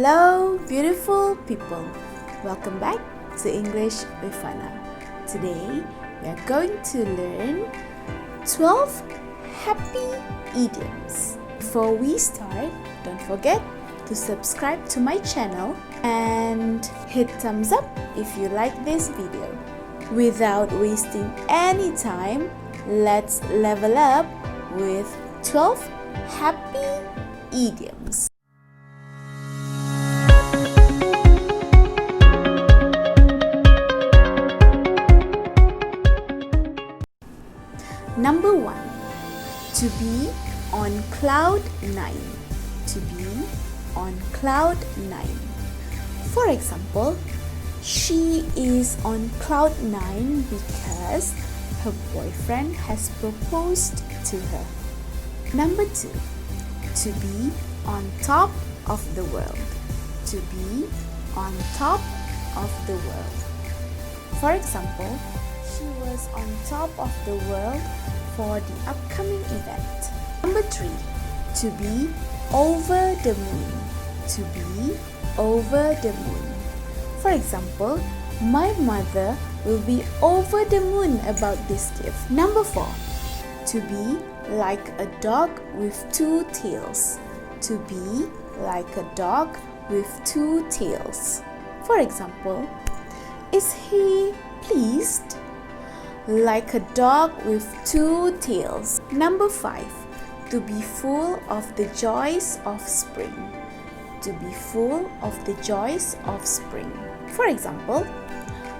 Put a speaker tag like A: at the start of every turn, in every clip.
A: Hello, beautiful people. Welcome back to English with Fana. Today, we are going to learn 12 happy idioms. Before we start, don't forget to subscribe to my channel and hit thumbs up if you like this video. Without wasting any time, let's level up with 12 happy idioms. Number 1. To be on cloud 9. To be on cloud 9. For example, she is on cloud 9 because her boyfriend has proposed to her. Number 2. To be on top of the world. To be on top of the world. For example, she was on top of the world for the upcoming event. Number 3. To be over the moon. To be over the moon. For example, my mother will be over the moon about this gift. Number 4. To be like a dog with 2 tails. To be like a dog with 2 tails. For example, is he pleased? Like a dog with 2 tails. Number 5. To be full of the joys of spring. To be full of the joys of spring. For example,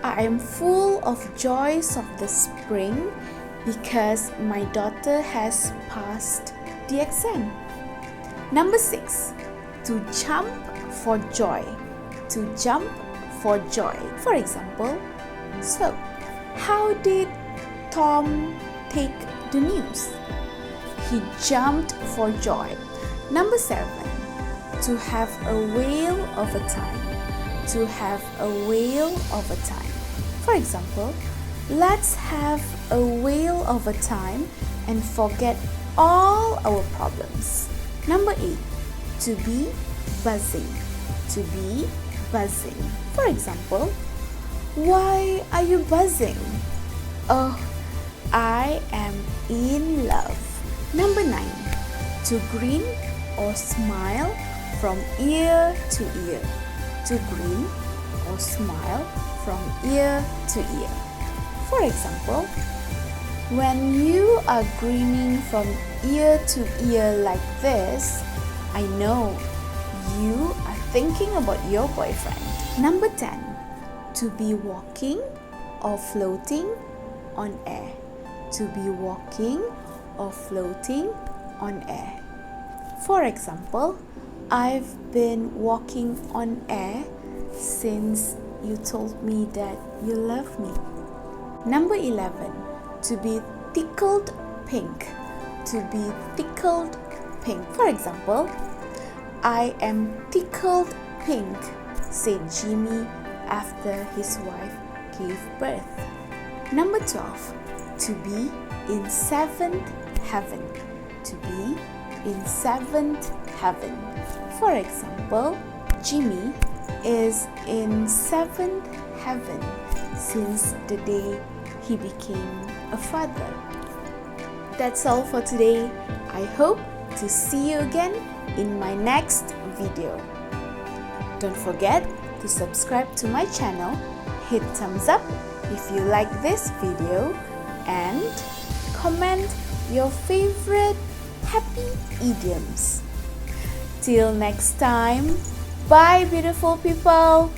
A: I am full of joys of the spring because my daughter has passed the exam. Number 6. To jump for joy. To jump for joy. For example, so how did Tom take the news? He jumped for joy. Number 7. To have a whale of a time. To have a whale of a time. For example, let's have a whale of a time and forget all our problems. Number 8. To be buzzing. To be buzzing. For example, why are you buzzing? Oh, I am in love. Number 9. To grin or smile from ear to ear. To grin or smile from ear to ear. For example, when you are grinning from ear to ear like this, I know you are thinking about your boyfriend. Number 10. To be walking or floating on air. To be walking or floating on air. For example, I've been walking on air since you told me that you love me. Number 11. To be tickled pink. To be tickled pink. For example, I am tickled pink, said Jimmy after his wife gave birth. Number 12. To be in 7th heaven. To be in 7th heaven. For example, Jimmy is in 7th heaven since the day he became a father. That's all for today. I hope to see you again in my next video. Don't forget to subscribe to my channel, hit thumbs up if you like this video, and comment your favorite happy idioms. Till next time, bye beautiful people!